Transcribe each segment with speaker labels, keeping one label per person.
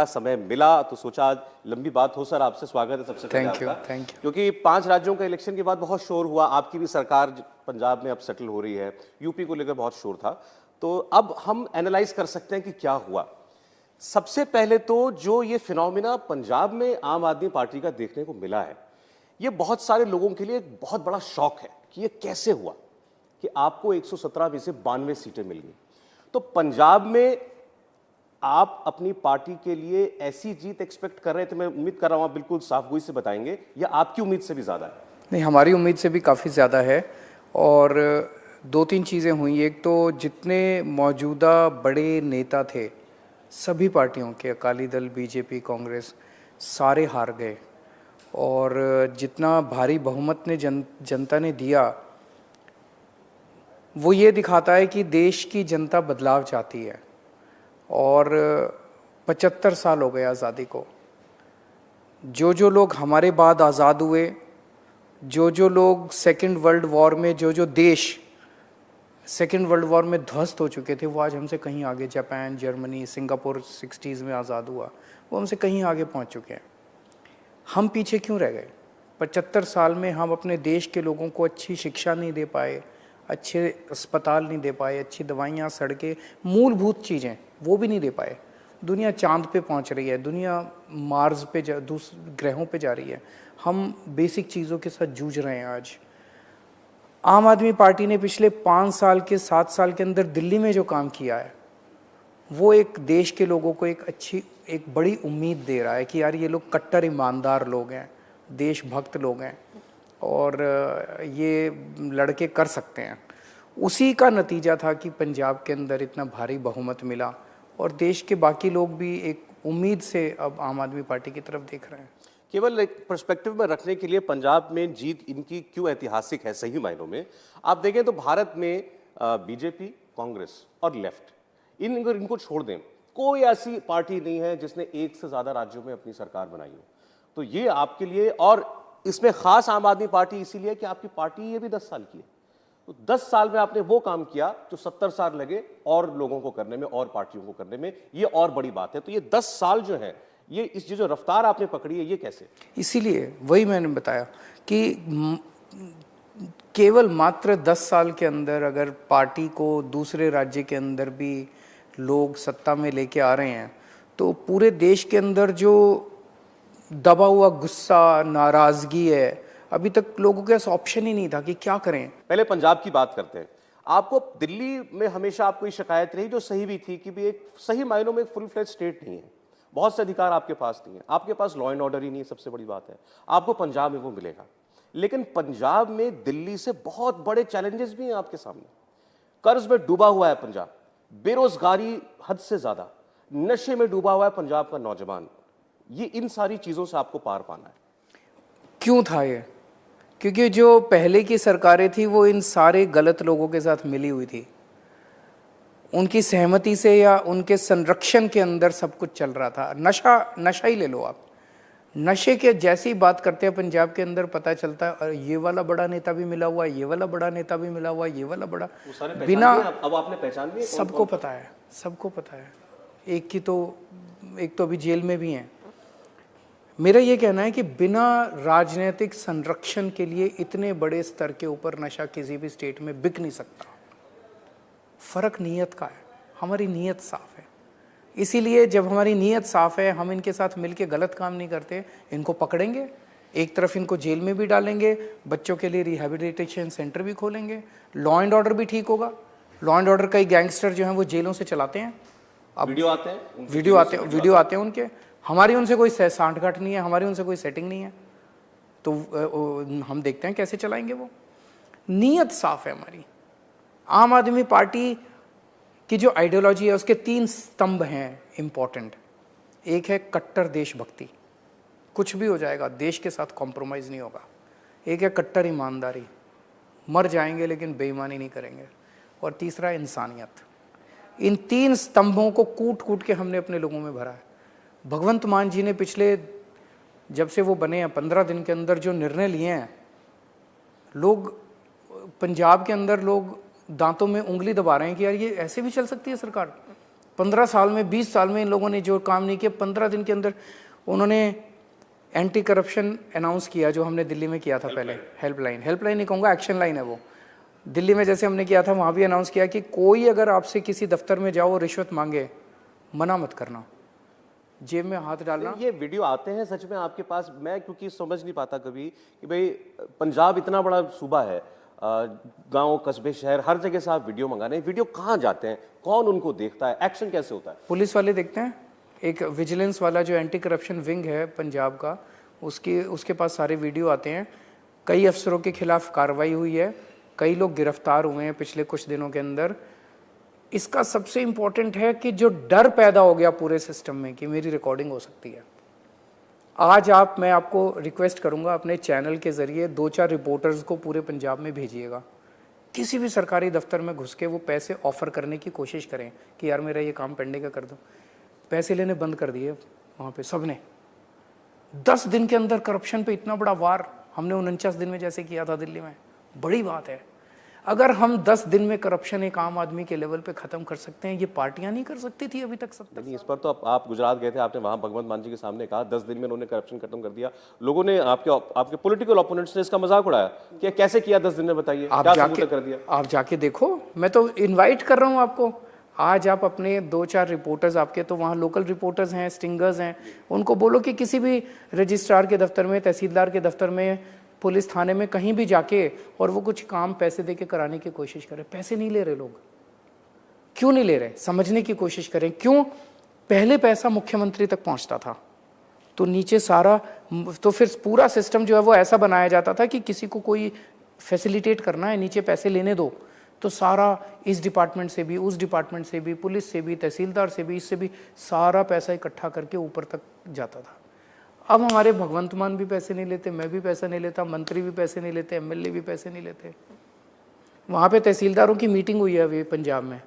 Speaker 1: समय मिला तो सोचा आज लंबी बात हो। सर आपसे स्वागत है सबसे पहले आपका।
Speaker 2: Thank you.
Speaker 1: क्योंकि 5 राज्यों का इलेक्शन के बाद बहुत शोर हुआ, आपकी भी सरकार पंजाब में अब सेटल हो रही है, यूपी को लेकर बहुत शोर था। तो अब हम एनालाइज कर सकते हैं कि क्या हुआ। सबसे पहले तो जो ये फिनोमिना पंजाब में आम आदमी पार्टी का देखने को मिला है, ये बहुत सारे लोगों के लिए एक बहुत बड़ा शॉक है कि ये कैसे हुआ कि आपको 117 में से 92 सीटें मिल गई। तो पंजाब में आप अपनी पार्टी के लिए ऐसी जीत एक्सपेक्ट कर रहे थे? मैं उम्मीद कर रहा हूं आप बिल्कुल साफगोई से बताएंगे, या आपकी उम्मीद से भी ज्यादा है?
Speaker 2: नहीं, हमारी उम्मीद से भी काफ़ी ज़्यादा है। और दो तीन चीज़ें हुई। एक तो जितने मौजूदा बड़े नेता थे सभी पार्टियों के, अकाली दल, बीजेपी, कांग्रेस, सारे हार गए। और जितना भारी बहुमत ने जनता ने दिया, वो ये दिखाता है कि देश की जनता बदलाव चाहती है। और 75 साल हो गए आज़ादी को। जो लोग हमारे बाद आज़ाद हुए, जो लोग सेकेंड वर्ल्ड वॉर में, जो देश सेकेंड वर्ल्ड वॉर में ध्वस्त हो चुके थे, वो आज हमसे कहीं आगे, जापान, जर्मनी, सिंगापुर 60s में आज़ाद हुआ, वो हमसे कहीं आगे पहुंच चुके हैं। हम पीछे क्यों रह गए? 75 साल में हम अपने देश के लोगों को अच्छी शिक्षा नहीं दे पाए, अच्छे अस्पताल नहीं दे पाए, अच्छी दवाइयाँ, सड़कें, मूलभूत चीज़ें वो भी नहीं दे पाए। दुनिया चांद पे पहुंच रही है, दुनिया मार्स पे दूसरे ग्रहों पे जा रही है, हम बेसिक चीज़ों के साथ जूझ रहे हैं आज। आम आदमी पार्टी ने पिछले 5 साल के 7 साल के अंदर दिल्ली में जो काम किया है, वो एक देश के लोगों को एक बड़ी उम्मीद दे रहा है कि यार ये लोग कट्टर ईमानदार लोग हैं, देशभक्त लोग हैं और ये लड़के कर सकते हैं। उसी का नतीजा था कि पंजाब के अंदर इतना भारी बहुमत मिला और देश के बाकी लोग भी एक उम्मीद से अब आम आदमी पार्टी की तरफ देख रहे हैं।
Speaker 1: केवल एक पर्सपेक्टिव में रखने के लिए पंजाब में जीत इनकी क्यों ऐतिहासिक है सही मायनों में, आप देखें तो भारत में बीजेपी, कांग्रेस और लेफ्ट, इनको छोड़ दें, कोई ऐसी पार्टी नहीं है जिसने एक से ज्यादा राज्यों में अपनी सरकार बनाई हो। तो ये आपके लिए, और इसमें खास आम आदमी पार्टी इसीलिए कि आपकी पार्टी ये भी 10 साल की है। तो 10 साल में आपने वो काम किया जो 70 साल लगे और लोगों को करने में और पार्टियों को करने में, ये और बड़ी बात है। तो ये 10 साल जो है, ये इस जो रफ्तार आपने पकड़ी है, ये कैसे?
Speaker 2: इसीलिए वही मैंने बताया कि केवल मात्र 10 साल के अंदर अगर पार्टी को दूसरे राज्य के अंदर भी लोग सत्ता में लेके आ रहे हैं, तो पूरे देश के अंदर जो दबा हुआ गुस्सा, नाराजगी है, अभी तक लोगों के पास ऑप्शन ही नहीं था कि क्या करें।
Speaker 1: पहले पंजाब की बात करते हैं। आपको दिल्ली में हमेशा आपको ये शिकायत रही, जो सही भी थी, कि भी एक सही मायनों में एक फुल फ्लेज स्टेट नहीं है, बहुत से अधिकार आपके पास नहीं है, आपके पास लॉ एंड ऑर्डर ही नहीं है, सबसे बड़ी बात है। आपको पंजाब में वो मिलेगा, लेकिन पंजाब में दिल्ली से बहुत बड़े चैलेंजेस भी हैं आपके सामने। कर्ज में डूबा हुआ है पंजाब, बेरोजगारी हद से ज्यादा, नशे में डूबा हुआ है पंजाब का नौजवान। ये इन सारी चीजों से आपको पार पाना है।
Speaker 2: क्यों था ये? क्योंकि जो पहले की सरकारें थी वो इन सारे गलत लोगों के साथ मिली हुई थी, उनकी सहमति से या उनके संरक्षण के अंदर सब कुछ चल रहा था। नशा ही ले लो आप, नशे के जैसी बात करते हैं पंजाब के अंदर पता चलता है और ये वाला बड़ा नेता भी मिला हुआ है, ये वाला बड़ा नेता भी मिला हुआ है, ये वाला बड़ा, बिना,
Speaker 1: अब आपने पहचान लिया?
Speaker 2: सबको पता है, सबको पता है। एक तो अभी जेल में भी हैं। मेरा ये कहना है कि बिना राजनीतिक संरक्षण के लिए इतने बड़े स्तर के ऊपर नशा किसी भी स्टेट में बिक नहीं सकता। फर्क नीयत का है, हमारी नीयत साफ है। इसीलिए जब हमारी नीयत साफ है, हम इनके साथ मिलके गलत काम नहीं करते, इनको पकड़ेंगे, एक तरफ इनको जेल में भी डालेंगे, बच्चों के लिए रिहैबिलिटेशन सेंटर भी खोलेंगे, लॉ एंड ऑर्डर भी ठीक होगा। लॉ एंड ऑर्डर कई गैंगस्टर जो हैं वो जेलों से चलाते हैं।
Speaker 1: अब वीडियो आते
Speaker 2: हैं उनके, हमारी उनसे कोई सांठगांठ नहीं है, हमारी उनसे कोई सेटिंग नहीं है, तो हम देखते हैं कैसे चलाएंगे। वो नीयत साफ है हमारी। आम आदमी पार्टी की जो आइडियोलॉजी है उसके 3 स्तंभ हैं इंपॉर्टेंट। एक है कट्टर देशभक्ति, कुछ भी हो जाएगा देश के साथ कॉम्प्रोमाइज़ नहीं होगा। एक है कट्टर ईमानदारी, मर जाएंगे लेकिन बेईमानी नहीं करेंगे। और तीसरा इंसानियत। इन 3 स्तंभों को कूट कूट के हमने अपने लोगों में भरा है। भगवंत मान जी ने पिछले, जब से वो बने हैं, 15 दिन के अंदर जो निर्णय लिए हैं, लोग पंजाब के अंदर लोग दांतों में उंगली दबा रहे हैं कि यार ये ऐसे भी चल सकती है सरकार। 15 साल में, 20 साल में इन लोगों ने जो काम नहीं किया, 15 दिन के अंदर उन्होंने एंटी करप्शन अनाउंस किया, जो हमने दिल्ली में किया था पहले। हेल्पलाइन नहीं कहूँगा, एक्शन लाइन है वो। दिल्ली में जैसे हमने किया था, वहाँ भी अनाउंस किया कि कोई अगर आपसे किसी दफ्तर में जाओ और रिश्वत मांगे, मना मत करना, जेब में हाथ डालना।
Speaker 1: ये वीडियो आते हैं सच में आपके पास? मैं क्योंकि समझ नहीं पाता कभी कि भाई पंजाब इतना बड़ा सूबा है, गांव, कस्बे, शहर, हर जगह से आप वीडियो मंगा रहे हैं, वीडियो कहाँ जाते हैं, कौन उनको देखता है, एक्शन कैसे होता है?
Speaker 2: पुलिस वाले देखते हैं। एक विजिलेंस वाला जो एंटी करप्शन विंग है पंजाब का, उसके पास सारे वीडियो आते हैं। कई अफसरों के खिलाफ कार्रवाई हुई है, कई लोग गिरफ्तार हुए हैं पिछले कुछ दिनों के अंदर। इसका सबसे इम्पोर्टेंट है कि जो डर पैदा हो गया पूरे सिस्टम में कि मेरी रिकॉर्डिंग हो सकती है, आज मैं आपको रिक्वेस्ट करूंगा अपने चैनल के जरिए 2-4 रिपोर्टर्स को पूरे पंजाब में भेजिएगा। किसी भी सरकारी दफ्तर में घुस के वो पैसे ऑफर करने की कोशिश करें कि यार मेरा ये काम पेंडिंग है, कर दो। पैसे लेने बंद कर दिए वहाँ पे सबने। 10 दिन के अंदर करप्शन पे इतना बड़ा वार हमने 49 दिन में जैसे किया था दिल्ली में, बड़ी बात है। अगर हम 10 दिन में करप्शन एक आम आदमी के लेवल पे खत्म कर सकते हैं, ये पार्टियां नहीं कर सकती थी अभी तक 70
Speaker 1: नहीं, इस पर तो आप गुजरात गए थे, आपने वहां भगवंत मान जी के सामने कहा 10 दिन में उन्होंने करप्शन खत्म कर दिया। लोगों ने, आपके पॉलिटिकल ओपोनेंट्स ने इसका मजाक उड़ाया कि कैसे किया 10 दिन में, बताइए क्या सबूत कर दिया?
Speaker 2: आप जाके देखो, मैं तो इन्वाइट कर रहा हूँ आपको। आज आप अपने 2-4 रिपोर्टर्स, आपके तो वहाँ लोकल रिपोर्टर्स हैं, स्टिंगर्स हैं, उनको बोलो कि किसी भी रजिस्ट्रार के दफ्तर में, तहसीलदार के दफ्तर में, पुलिस थाने में, कहीं भी जाके और वो कुछ काम पैसे देके कराने की कोशिश करें। पैसे नहीं ले रहे लोग, क्यों नहीं ले रहे, समझने की कोशिश करें। क्यों? पहले पैसा मुख्यमंत्री तक पहुंचता था तो नीचे सारा, तो फिर पूरा सिस्टम जो है वो ऐसा बनाया जाता था कि किसी को कोई फैसिलिटेट करना है, नीचे पैसे लेने दो, तो सारा इस डिपार्टमेंट से भी, उस डिपार्टमेंट से भी, पुलिस से भी, तहसीलदार से भी, इससे भी सारा पैसा इकट्ठा करके ऊपर तक जाता था। अब हमारे भगवंत मान भी पैसे नहीं लेते, मैं भी पैसा नहीं लेता, मंत्री भी पैसे नहीं लेते, एमएलए भी पैसे नहीं लेते। वहाँ पे तहसीलदारों की मीटिंग हुई है अभी पंजाब में,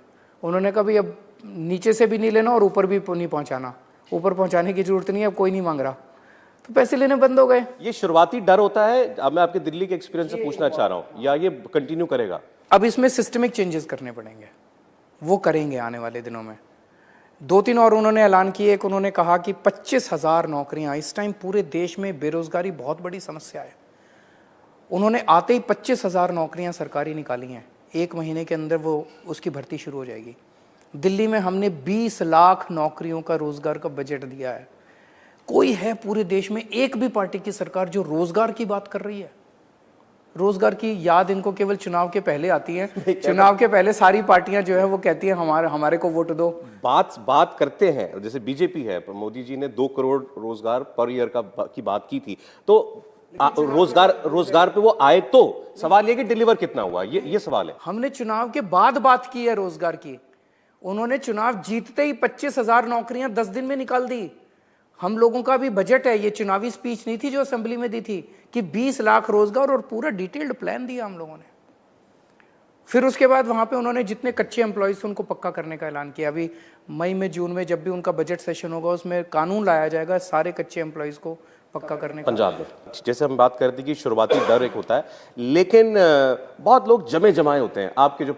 Speaker 2: उन्होंने कहा भाई अब नीचे से भी नहीं लेना और ऊपर भी नहीं पहुँचाना, ऊपर पहुँचाने की जरूरत नहीं है, अब कोई नहीं मांग रहा, तो पैसे लेने बंद हो गए।
Speaker 1: ये शुरुआती डर होता है, अब मैं आपके दिल्ली के एक्सपीरियंस से पूछना चाह रहा हूँ, या ये कंटिन्यू करेगा?
Speaker 2: अब इसमें सिस्टमिक चेंजेस करने पड़ेंगे, वो करेंगे आने वाले दिनों में। 2-3 और उन्होंने ऐलान किए। एक उन्होंने कहा कि 25,000 नौकरियां, इस टाइम पूरे देश में बेरोजगारी बहुत बड़ी समस्या है, उन्होंने आते ही 25,000 नौकरियां सरकारी निकाली हैं। 1 महीने के अंदर वो उसकी भर्ती शुरू हो जाएगी। दिल्ली में हमने 20 लाख नौकरियों का रोजगार का बजट दिया है। कोई है पूरे देश में एक भी पार्टी की सरकार जो रोजगार की बात कर रही है? रोजगार की याद इनको केवल चुनाव के पहले आती है। चुनाव के पहले सारी पार्टियां जो है वो कहती है हमारे को वोट दो।
Speaker 1: बात करते हैं, जैसे बीजेपी है, मोदी जी ने 2 करोड़ रोजगार पर ईयर की बात की थी, तो रोजगार पे वो आए, तो सवाल ये कि डिलीवर कितना हुआ, ये सवाल है।
Speaker 2: हमने चुनाव के बाद बात की है रोजगार की, उन्होंने चुनाव जीतते ही 25,000 नौकरियां 10 दिन में निकाल दी। हम लोगों का भी बजट है, ये चुनावी स्पीच नहीं थी जो असेंबली में दी थी कि 20 लाख रोजगार, और पूरा डिटेल्ड प्लान दिया हम लोगों ने। फिर उसके बाद वहां पे उन्होंने जितने कच्चे एम्प्लॉयज थे उनको पक्का करने का ऐलान किया। अभी मई में, जून में जब भी उनका बजट सेशन होगा, उसमें कानून लाया जाएगा सारे कच्चे एम्प्लॉयज को पक्का करने का।
Speaker 1: पंजाब में जैसे हम बात करते कि शुरुआती डर एक होता है, लेकिन बहुत लोग जमे जमाए होते हैं। आपके जो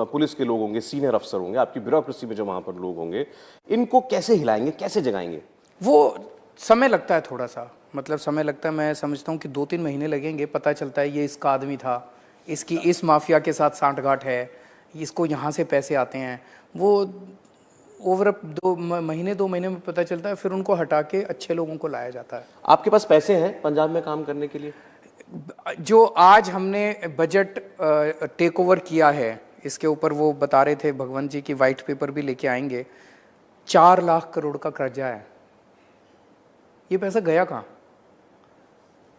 Speaker 1: पुलिस के लोग होंगे, सीनियर अफसर होंगे, आपकी ब्यूरोक्रेसी में जो वहां पर लोग होंगे, इनको कैसे हिलाएंगे, कैसे जगाएंगे?
Speaker 2: वो समय लगता है, थोड़ा सा मतलब समय लगता है। मैं समझता हूँ कि 2-3 महीने लगेंगे, पता चलता है ये इसका आदमी था, इसकी इस माफिया के साथ सांठगांठ है, इसको यहाँ से पैसे आते हैं। वो ओवर 2 महीने में पता चलता है, फिर उनको हटा के अच्छे लोगों को लाया जाता है।
Speaker 1: आपके पास पैसे हैं पंजाब में काम करने के लिए?
Speaker 2: जो आज हमने बजट टेक ओवर किया है, इसके ऊपर वो बता रहे थे भगवंत जी की वाइट पेपर भी लेके आएंगे। 4 लाख करोड़ का कर्जा है। ये पैसा गया कहाँ?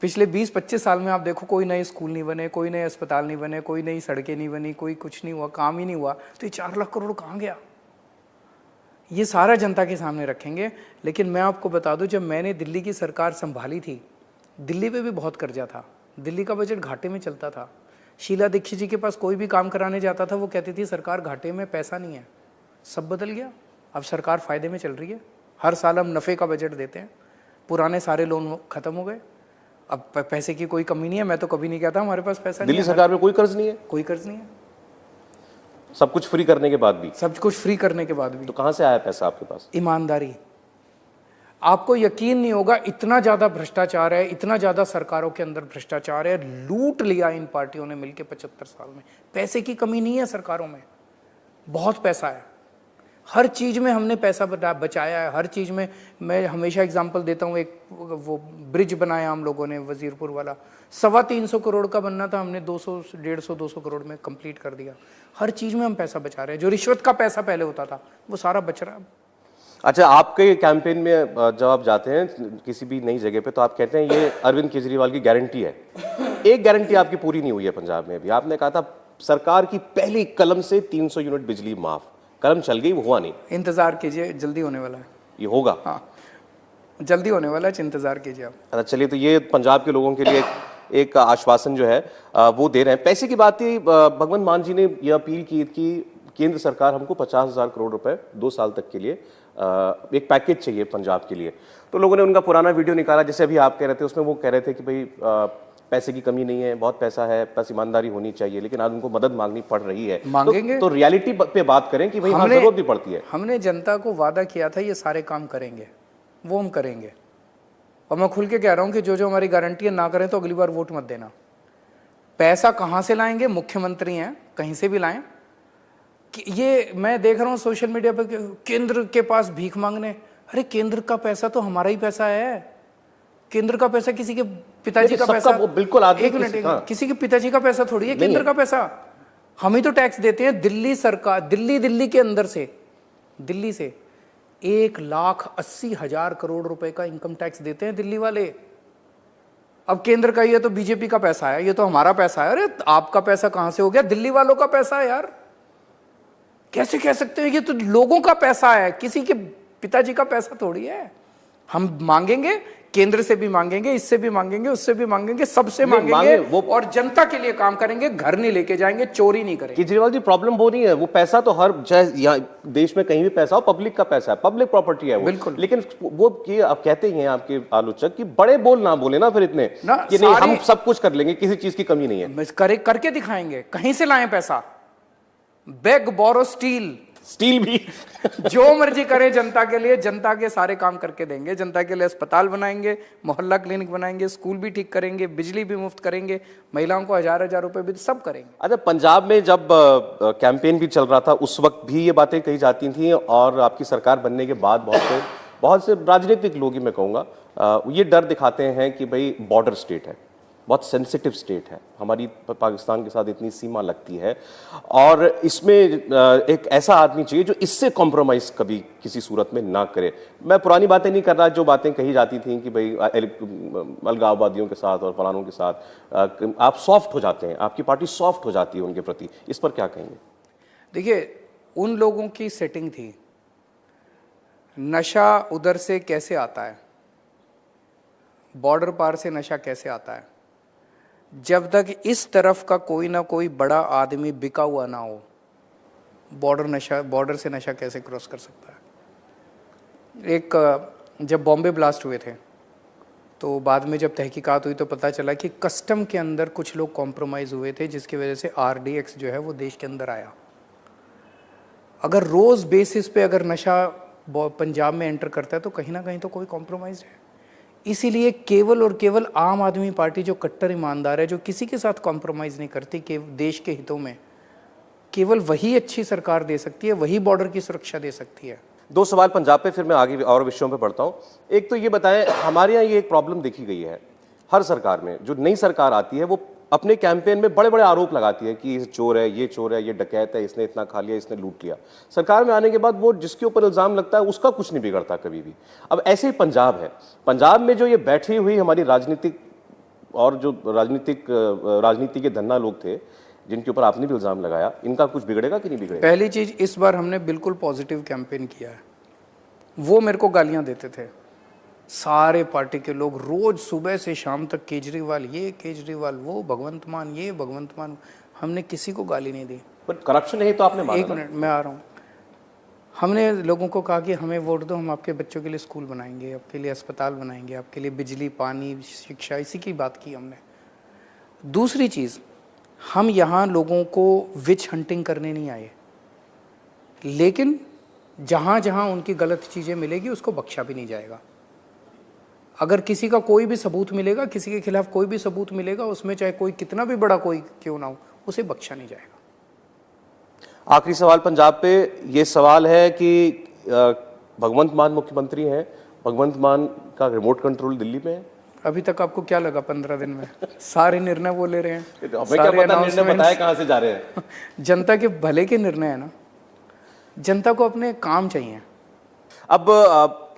Speaker 2: पिछले 20-25 साल में आप देखो, कोई नए स्कूल नहीं बने, कोई नए अस्पताल नहीं बने, कोई नई सड़कें नहीं बनी, कोई कुछ नहीं हुआ, काम ही नहीं हुआ, तो ये 4 लाख करोड़ कहाँ गया? ये सारा जनता के सामने रखेंगे। लेकिन मैं आपको बता दूं, जब मैंने दिल्ली की सरकार संभाली थी, दिल्ली पे भी बहुत कर्जा था, दिल्ली का बजट घाटे में चलता था। शीला दीक्षित जी के पास कोई भी काम कराने जाता था, वो कहती थी सरकार घाटे में, पैसा नहीं है। सब बदल गया, अब सरकार फायदे में चल रही है। हर साल हम नफ़े का बजट देते हैं, पुराने सारे लोन खत्म हो गए, अब पैसे की कोई कमी नहीं है। मैं तो कभी नहीं कहता हमारे पास पैसा नहीं है।
Speaker 1: दिल्ली सरकार में कोई कर्ज नहीं है?
Speaker 2: कोई कर्ज नहीं है।
Speaker 1: सब कुछ फ्री करने के बाद भी?
Speaker 2: सब कुछ फ्री करने के बाद भी।
Speaker 1: तो कहां से आया पैसा आपके पास?
Speaker 2: ईमानदारी। आपको यकीन नहीं होगा, इतना ज्यादा भ्रष्टाचार है, इतना ज्यादा सरकारों के अंदर भ्रष्टाचार है, लूट लिया इन पार्टियों ने मिलकर 75 साल में। पैसे की कमी नहीं है सरकारों में, बहुत पैसा है, हर चीज में हमने पैसा बचाया है, हर चीज में। मैं हमेशा एग्जांपल देता हूँ, एक वो ब्रिज बनाया हम लोगों ने वजीरपुर वाला, 325 करोड़ का बनना था, हमने 200 करोड़ में कंप्लीट कर दिया। हर चीज में हम पैसा बचा रहे हैं। जो रिश्वत का पैसा पहले होता था वो सारा बच रहा है।
Speaker 1: अच्छा, आपके कैंपेन में जब आप जाते हैं किसी भी नई जगह पे तो आप कहते हैं ये अरविंद केजरीवाल की गारंटी है। एक गारंटी आपकी पूरी नहीं हुई है पंजाब में अभी। आपने कहा था सरकार की पहली कलम से 300 यूनिट बिजली माफ, कलम चल गई, वो हुआ नहीं।
Speaker 2: इंतजार कीजिए, जल्दी होने वाला है।
Speaker 1: ये होगा?
Speaker 2: हाँ, जल्दी होने वाला है, इंतजार कीजिए आप।
Speaker 1: अच्छा चलिए, तो ये पंजाब के लोगों के लिए एक आश्वासन जो है वो दे रहे हैं। पैसे की बात थी, भगवंत मान जी ने यह अपील की कि केंद्र सरकार हमको 50,000 करोड़ रुपए 2 साल तक के लिए एक पैकेज चाहिए पंजाब के लिए। तो लोगों ने उनका पुराना वीडियो निकाला, जैसे अभी आप कह रहे थे, उसमें वो कह रहे थे कि भाई पैसे की कमी नहीं है, बहुत पैसा है, बस ईमानदारी होनी चाहिए, लेकिन आज उनको मदद मांगनी पड़ रही है।
Speaker 2: मांगेंगे
Speaker 1: तो रियलिटी पे बात करें कि भाई हाँ, जरूरत भी पड़ती है।
Speaker 2: हमने जनता को वादा किया था ये सारे काम करेंगे, वो हम करेंगे। और मैं खुल के कह रहा हूं कि जो जो हमारी गारंटी है ना करें तो अगली बार वोट मत देना। पैसा कहां से लाएंगे? मुख्यमंत्री हैं, कहीं से भी लाएं। ये मैं देख रहा हूं सोशल मीडिया पर, केंद्र के पास भीख मांगने। अरे केंद्र का पैसा तो हमारा ही पैसा है। केंद्र का पैसा किसी के पिताजी का पैसा,
Speaker 1: वो बिल्कुल
Speaker 2: एक मिनट, किसी के पिताजी का पैसा थोड़ी है केंद्र का पैसा। हम ही तो टैक्स देते हैं। दिल्ली सरकार, दिल्ली के अंदर से, दिल्ली से 1,80,000 करोड़ रुपए का इनकम टैक्स देते हैं दिल्ली वाले। अब केंद्र का ये तो बीजेपी का पैसा है, ये तो हमारा पैसा है। अरे आपका पैसा कहां से हो गया? दिल्ली वालों का पैसा है यार। कैसे कह सकते हैं? ये तो लोगों का पैसा है, किसी के पिताजी का पैसा थोड़ी है। हम मांगेंगे, केंद्र से भी मांगेंगे, इससे भी मांगेंगे, उससे भी मांगेंगे, सबसे मांगेंगे वो, और जनता के लिए काम करेंगे। घर नहीं लेके जाएंगे, चोरी नहीं करेंगे।
Speaker 1: केजरीवाल जी, प्रॉब्लम वो नहीं है, वो पैसा तो हर चाहे देश में कहीं भी पैसा हो, पब्लिक का पैसा है, पब्लिक प्रॉपर्टी है वो।
Speaker 2: बिल्कुल।
Speaker 1: लेकिन वो कि आप कहते हैं आपके आलोचक कि बड़े बोल ना बोले ना फिर इतने कि नहीं हम सब कुछ कर लेंगे, किसी चीज की कमी नहीं है।
Speaker 2: करके दिखाएंगे। कहीं से लाएं पैसा? बेग बोरो स्टील भी जो मर्जी करें जनता के लिए, जनता के सारे काम करके देंगे। जनता के लिए अस्पताल बनाएंगे, मोहल्ला क्लिनिक बनाएंगे, स्कूल भी ठीक करेंगे, बिजली भी मुफ्त करेंगे, महिलाओं को 1,000 रुपए भी, सब करेंगे।
Speaker 1: अच्छा, पंजाब में जब कैंपेन भी चल रहा था उस वक्त भी ये बातें कही जाती थी, और आपकी सरकार बनने के बाद बहुत से राजनीतिक लोग ही मैं कहूँगा ये डर दिखाते हैं कि भाई बॉर्डर स्टेट है, बहुत सेंसिटिव स्टेट है, हमारी पाकिस्तान के साथ इतनी सीमा लगती है, और इसमें एक ऐसा आदमी चाहिए जो इससे कॉम्प्रोमाइज कभी किसी सूरत में ना करे। मैं पुरानी बातें नहीं कर रहा, जो बातें कही जाती थी कि भाई अलगाववादियों के साथ और फलानों के साथ आप सॉफ्ट हो जाते हैं, आपकी पार्टी सॉफ्ट हो जाती है उनके प्रति, इस पर क्या कहेंगे?
Speaker 2: देखिए, उन लोगों की सेटिंग थी। नशा उधर से कैसे आता है, बॉर्डर पार से नशा कैसे आता है? जब तक इस तरफ का कोई ना कोई बड़ा आदमी बिका हुआ ना हो, बॉर्डर से नशा कैसे क्रॉस कर सकता है? जब बॉम्बे ब्लास्ट हुए थे तो बाद में जब तहकीकात हुई तो पता चला कि कस्टम के अंदर कुछ लोग कॉम्प्रोमाइज़ हुए थे, जिसकी वजह से RDX जो है वो देश के अंदर आया। अगर रोज़ बेसिस पे अगर नशा पंजाब में एंटर करता है तो कहीं ना कहीं तो कोई कॉम्प्रोमाइज़ है। इसीलिए केवल और केवल आम आदमी पार्टी, जो कट्टर ईमानदार है, जो किसी के साथ कॉम्प्रोमाइज़ नहीं करती, देश के हितों में, केवल वही अच्छी सरकार दे सकती है, वही बॉर्डर की सुरक्षा दे सकती है।
Speaker 1: 2 सवाल पंजाब पे, फिर मैं आगे और विषयों पे बढ़ता हूँ। एक तो ये बताएं, हमारे यहाँ ये एक प्रॉब्लम देखी गई है हर सरकार में, जो नई सरकार आती है वो अपने कैंपेन में बड़े बड़े आरोप लगाती है कि ये चोर है, ये डकैत है, इसने इतना खा लिया, इसने लूट लिया। सरकार में आने के बाद वो जिसके ऊपर इल्जाम लगता है उसका कुछ नहीं बिगड़ता कभी भी। अब ऐसे ही पंजाब है, पंजाब में जो ये बैठी हुई हमारी राजनीतिक और जो राजनीति के धन्ना लोग थे जिनके ऊपर आपने भी इल्जाम लगाया, इनका कुछ बिगड़ेगा कि नहीं बिगड़ेगा?
Speaker 2: पहली चीज, इस बार हमने बिल्कुल पॉजिटिव कैंपेन किया है। वो मेरे को गालियां देते थे सारे पार्टी के लोग, रोज सुबह से शाम तक केजरीवाल ये, केजरीवाल वो, भगवंत मान ये, भगवंत मान। हमने किसी को गाली नहीं दी।
Speaker 1: पर करप्शन है तो आपने माना।
Speaker 2: एक मिनट, मैं आ रहा हूँ। हमने लोगों को कहा कि हमें वोट दो, हम आपके बच्चों के लिए स्कूल बनाएंगे, आपके लिए अस्पताल बनाएंगे, आपके लिए बिजली, पानी, शिक्षा, इसी की बात की हमने। दूसरी चीज़, हम यहाँ लोगों को विच हंटिंग करने नहीं आए। लेकिन जहाँ जहाँ उनकी गलत चीज़ें मिलेगी उसको बख्शा भी नहीं जाएगा। अगर किसी का कोई भी सबूत मिलेगा, किसी के खिलाफ कोई भी सबूत मिलेगा, उसमें चाहे कोई कितना भी बड़ा कोई क्यों ना हो, उसे बख्शा नहीं जाएगा।
Speaker 1: आखिरी सवाल पंजाब पे ये सवाल है कि भगवंत मान मुख्यमंत्री हैं, भगवंत मान का रिमोट कंट्रोल दिल्ली में है।
Speaker 2: अभी तक आपको क्या लगा 15 दिन में? सारे निर्णय वो ले रहे हैं,
Speaker 1: हमें क्या पता निर्णय बताए कहाँ से जा रहे हैं।
Speaker 2: जनता के भले के निर्णय है ना, जनता को अपने काम चाहिए।
Speaker 1: अब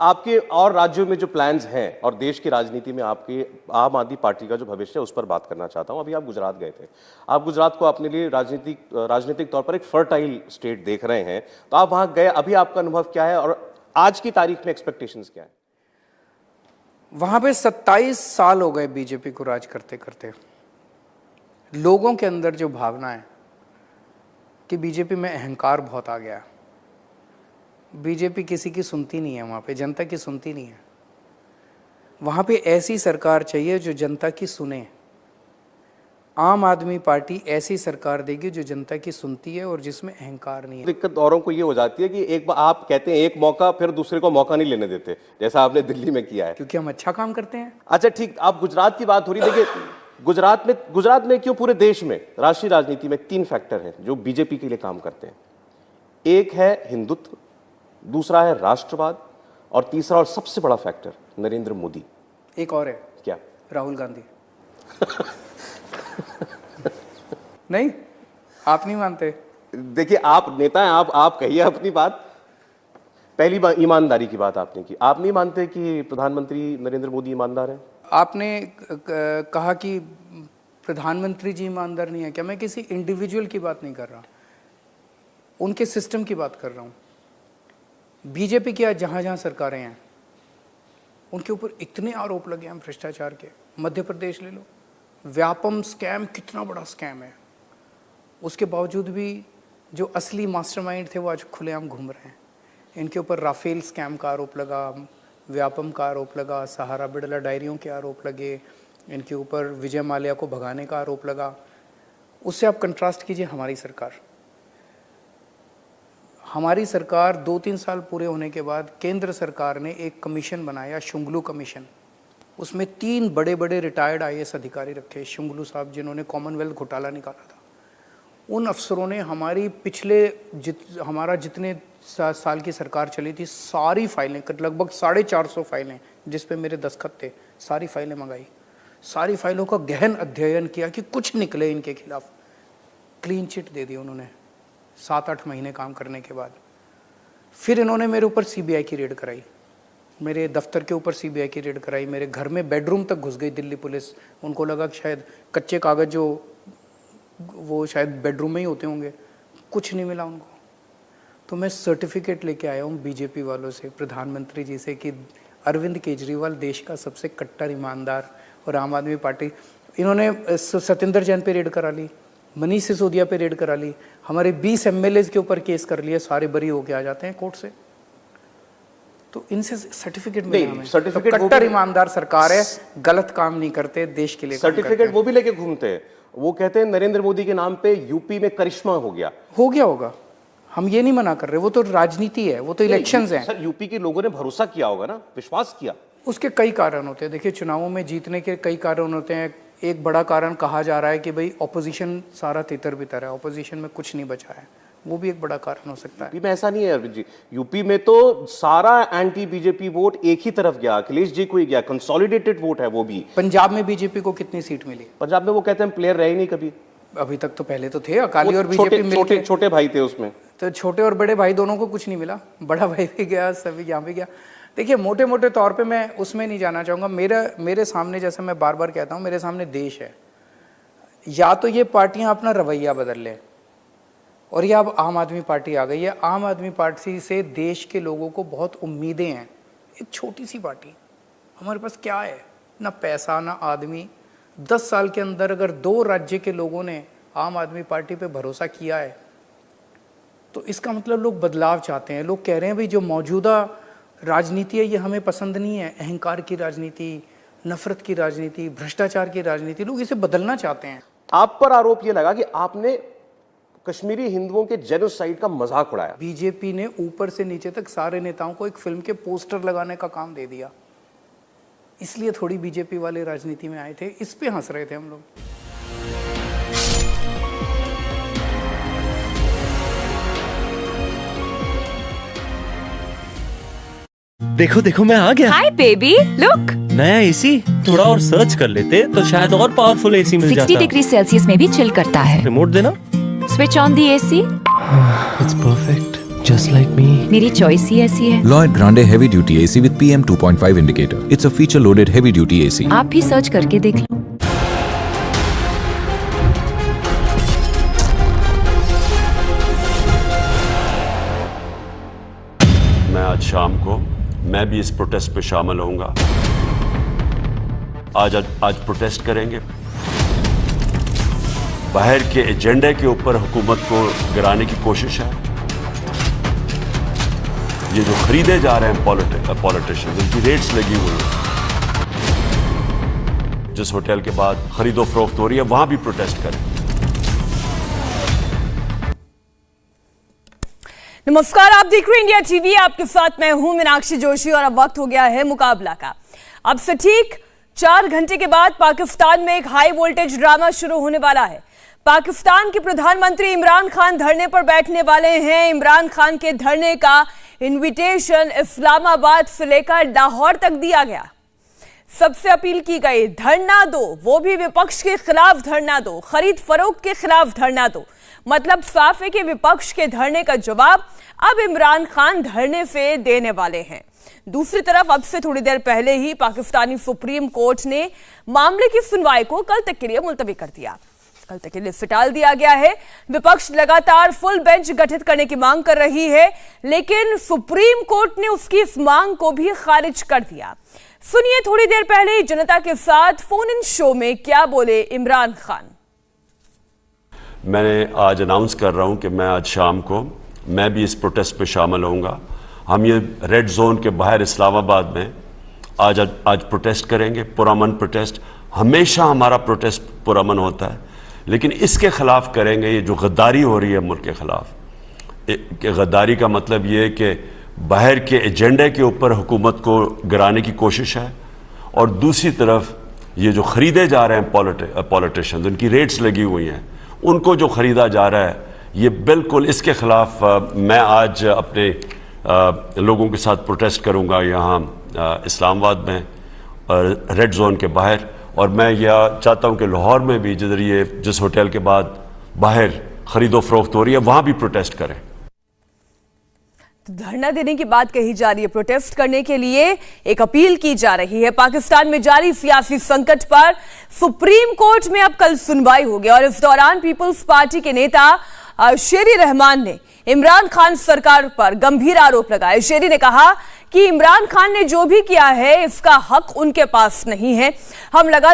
Speaker 1: आपके और राज्यों में जो प्लान्स हैं और देश की राजनीति में आपके आम आदमी पार्टी का जो भविष्य है उस पर बात करना चाहता हूं। अभी आप गुजरात गए थे, आप गुजरात को अपने लिए राजनीतिक तौर पर एक फर्टाइल स्टेट देख रहे हैं, तो आप वहां गए, अभी आपका अनुभव क्या है और आज की तारीख में एक्सपेक्टेशंस क्या है?
Speaker 2: वहां पे 27 साल हो गए बीजेपी को राज करते करते। लोगों के अंदर जो भावना है कि बीजेपी में अहंकार बहुत आ गया, बीजेपी किसी की सुनती नहीं है, वहाँ पे जनता की सुनती नहीं है। वहाँ पे ऐसी सरकार चाहिए जो जनता की सुने। आम आदमी पार्टी ऐसी सरकार देगी जो जनता की सुनती है और जिसमें अहंकार नहीं है।
Speaker 1: दिक्कत औरों को ये हो जाती है कि एक बार आप कहते हैं एक मौका, फिर दूसरे को मौका नहीं लेने देते, जैसा आपने दिल्ली में किया है।
Speaker 2: क्योंकि हम अच्छा काम करते हैं।
Speaker 1: अच्छा ठीक, आप गुजरात की बात हो रही, देखिए गुजरात में क्यों, पूरे देश में राष्ट्रीय राजनीति में 3 फैक्टर हैं जो बीजेपी के लिए काम करते हैं। एक है हिंदुत्व, दूसरा है राष्ट्रवाद और तीसरा और सबसे बड़ा फैक्टर नरेंद्र मोदी।
Speaker 2: एक और है,
Speaker 1: क्या?
Speaker 2: राहुल गांधी। नहीं, आप नहीं मानते?
Speaker 1: देखिए आप नेता हैं, आप कहिए अपनी बात। पहली बात ईमानदारी की बात आपने की, आप नहीं मानते कि प्रधानमंत्री नरेंद्र मोदी ईमानदार हैं?
Speaker 2: आपने कहा कि प्रधानमंत्री जी ईमानदार नहीं है। क्या मैं किसी इंडिविजुअल की बात नहीं कर रहा, उनके सिस्टम की बात कर रहा हूँ। बीजेपी की आज जहाँ जहाँ सरकारें हैं उनके ऊपर इतने आरोप लगे हैं भ्रष्टाचार के। मध्य प्रदेश ले लो, व्यापम स्कैम कितना बड़ा स्कैम है, उसके बावजूद भी जो असली मास्टरमाइंड थे वो आज खुलेआम घूम रहे हैं। इनके ऊपर राफेल स्कैम का आरोप लगा, व्यापम का आरोप लगा, सहारा बिड़ला डायरियों के आरोप लगे, इनके ऊपर विजय माल्या को भगाने का आरोप लगा। उससे आप कंट्रास्ट कीजिए हमारी सरकार। हमारी सरकार 2-3 साल पूरे होने के बाद केंद्र सरकार ने एक कमीशन बनाया, शुंगलू कमीशन। उसमें 3 बड़े बड़े रिटायर्ड IAS अधिकारी रखे, शुंगलू साहब जिन्होंने कॉमनवेल्थ घोटाला निकाला था। उन अफसरों ने हमारी हमारा जितने साल की सरकार चली थी सारी फाइलें, लगभग 450 फाइलें जिस पे मेरे दस्तखत थे, सारी फाइलें मंगाई, सारी फाइलों का गहन अध्ययन किया कि कुछ निकले इनके खिलाफ। क्लीन चिट दे दी उन्होंने 7-8 महीने काम करने के बाद। फिर इन्होंने मेरे ऊपर CBI की रेड कराई, मेरे दफ्तर के ऊपर CBI की रेड कराई, मेरे घर में बेडरूम तक घुस गई दिल्ली पुलिस। उनको लगा कि शायद कच्चे कागज जो वो शायद बेडरूम में ही होते होंगे, कुछ नहीं मिला उनको। तो मैं सर्टिफिकेट लेके आया हूँ बीजेपी वालों से, प्रधानमंत्री जी से, कि अरविंद केजरीवाल देश का सबसे कट्टर ईमानदार, और आम आदमी पार्टी, इन्होंने सत्येंद्र जैन पे रेड करा ली, मनीष सिसोदिया पे रेड करा ली, हमारे 20 MLAs के ऊपर केस कर लिए, सारे बरी होके आ जाते हैं कोर्ट से। तो इनसे सर्टिफिकेट मिला हमें, सर्टिफिकेट तो कट्टर ईमानदार सरकार है, गलत काम नहीं करते, देश के लिए
Speaker 1: सर्टिफिकेट वो भी लेके घूमते हैं। वो कहते हैं नरेंद्र मोदी के नाम पे यूपी में करिश्मा हो गया होगा।
Speaker 2: हम ये नहीं मना कर रहे, वो तो राजनीति है, वो तो इलेक्शंस हैं।
Speaker 1: सर यूपी के लोगों ने भरोसा किया होगा ना, विश्वास किया।
Speaker 2: उसके कई कारण होते हैं। देखिए, चुनावों में जीतने के कई कारण होते हैं। एक बड़ा कारण कहा जा रहा है कि भाई ऑपोजिशन सारा तितर बितर है, ऑपोजिशन में कुछ नहीं बचा है, वो भी एक बड़ा कारण हो सकता है।
Speaker 1: यूपी में ऐसा नहीं है अरविंद जी, यूपी में तो सारा एंटी बीजेपी वोट एक ही तरफ गया, अखिलेश जी को ही गया, कंसोलिडेटेड वोट है वो भी।
Speaker 2: पंजाब में बीजेपी को कितनी सीट मिली?
Speaker 1: पंजाब में वो कहते हैं प्लेयर रहे ही नहीं कभी।
Speaker 2: अभी तक तो पहले तो थे अकाली और बीजेपी मिलके,
Speaker 1: छोटे भाई थे उसमें,
Speaker 2: तो छोटे और बड़े भाई दोनों को कुछ नहीं मिला, बड़ा भाई भी गया, सभी यहाँ भी गया। देखिए, मोटे मोटे तौर पे मैं उसमें नहीं जाना चाहूँगा। मेरे सामने, जैसे मैं बार बार कहता हूँ, मेरे सामने देश है। या तो ये पार्टियाँ अपना रवैया बदल लें, और ये अब आम आदमी पार्टी आ गई है। आम आदमी पार्टी से देश के लोगों को बहुत उम्मीदें हैं। एक छोटी सी पार्टी, हमारे पास क्या है? ना पैसा, ना आदमी। 10 साल के अंदर अगर 2 राज्य के लोगों ने आम आदमी पार्टी पे भरोसा किया है, तो इसका मतलब लोग बदलाव चाहते हैं। लोग कह रहे हैं भाई जो मौजूदा राजनीति है ये हमें पसंद नहीं है, अहंकार की राजनीति, नफरत की राजनीति, भ्रष्टाचार की राजनीति, लोग इसे बदलना चाहते हैं।
Speaker 1: आप पर आरोप ये लगा कि आपने कश्मीरी हिंदुओं के जेनोसाइड का मजाक उड़ाया।
Speaker 2: बीजेपी ने ऊपर से नीचे तक सारे नेताओं को एक फिल्म के पोस्टर लगाने का काम दे दिया, इसलिए थोड़ी बीजेपी वाले राजनीति में आए थे, इस पे हंस रहे थे हम लोग।
Speaker 3: देखो देखो मैं आ गया।
Speaker 4: Hi baby, look.
Speaker 3: नया एसी, थोड़ा और सर्च कर लेते तो शायद और पावरफुल एसी मिल जाता।
Speaker 4: 60 डिग्री सेल्सियस में भी चिल करता है।
Speaker 3: रिमोट देना।
Speaker 4: Switch on the AC.
Speaker 3: It's perfect, just like me.
Speaker 4: मेरी चॉइस ही ऐसी है।
Speaker 5: Lloyd Grande Heavy Duty AC with PM 2.5 indicator. It's a feature-loaded heavy duty AC.
Speaker 4: आप भी सर्च करके देख लो।
Speaker 6: मैं आज शाम को मैं भी इस प्रोटेस्ट पे शामिल होऊंगा। आज प्रोटेस्ट करेंगे। बाहर के एजेंडे के ऊपर हुकूमत को गिराने की कोशिश है। ये जो खरीदे जा रहे हैं पॉलिटिशियंस, उनकी रेट्स लगी हुई हैं। जिस होटल के बाद खरीदो फरोख्त हो रही है, वहां भी प्रोटेस्ट करें।
Speaker 7: नमस्कार, आप देख रहे हैं इंडिया टीवी। आपके साथ मैं हूं मीनाक्षी जोशी और अब वक्त हो गया है मुकाबला का। अब से ठीक 4 घंटे के बाद पाकिस्तान में एक हाई वोल्टेज ड्रामा शुरू होने वाला है। पाकिस्तान के प्रधानमंत्री इमरान खान धरने पर बैठने वाले हैं। इमरान खान के धरने का इनविटेशन इस्लामाबाद से लेकर लाहौर तक दिया गया। सबसे अपील की गई, धरना दो, वो भी विपक्ष के खिलाफ धरना दो, खरीद फरोख्त के खिलाफ धरना दो। मतलब साफ है कि विपक्ष के धरने का जवाब अब इमरान खान धरने से देने वाले हैं। दूसरी तरफ अब से थोड़ी देर पहले ही पाकिस्तानी सुप्रीम कोर्ट ने मामले की सुनवाई को कल तक के लिए मुलतवी कर दिया। कल तक के लिए टाल दिया गया है। विपक्ष लगातार फुल बेंच गठित करने की मांग कर रही है, लेकिन सुप्रीम कोर्ट ने उसकी इस मांग को भी खारिज कर दिया। सुनिए थोड़ी देर पहले जनता के साथ फोन इन शो में क्या बोले इमरान खान।
Speaker 6: मैंने आज अनाउंस कर रहा हूं कि मैं आज शाम को मैं भी इस प्रोटेस्ट पे शामिल होऊंगा। हम ये रेड जोन के बाहर इस्लामाबाद में आज प्रोटेस्ट करेंगे, पुरअमन प्रोटेस्ट। हमेशा हमारा प्रोटेस्ट पुरअमन होता है, लेकिन इसके खिलाफ करेंगे। ये जो गद्दारी हो रही है मुल्क के खिलाफ, गद्दारी का मतलब ये है कि बाहर के एजेंडे के ऊपर हुकूमत को गिराने की कोशिश है, और दूसरी तरफ ये जो खरीदे जा रहे हैं पॉलिटिशियंस, उनकी रेट्स लगी हुई हैं, उनको जो खरीदा जा रहा है, ये बिल्कुल इसके खिलाफ मैं आज अपने लोगों के साथ प्रोटेस्ट करूंगा यहाँ इस्लामाबाद में रेड जोन के बाहर। और मैं यह चाहता हूँ कि लाहौर में भी जिस होटल के बाद बाहर खरीदो फरोख्त हो रही है, वहां भी प्रोटेस्ट करें।
Speaker 7: तो धरना देने की बात कही जा रही है, प्रोटेस्ट करने के लिए एक अपील की जा रही है। पाकिस्तान में जारी सियासी संकट पर सुप्रीम कोर्ट में अब कल सुनवाई होगी और इस दौरान पीपल्स पार्टी के नेता शेरी रहमान ने इमरान खान सरकार पर गंभीर आरोप लगाए। शेरी ने कहा कि इमरान खान ने जो भी किया है इसका हक उनके पास नहीं है। हम लगातार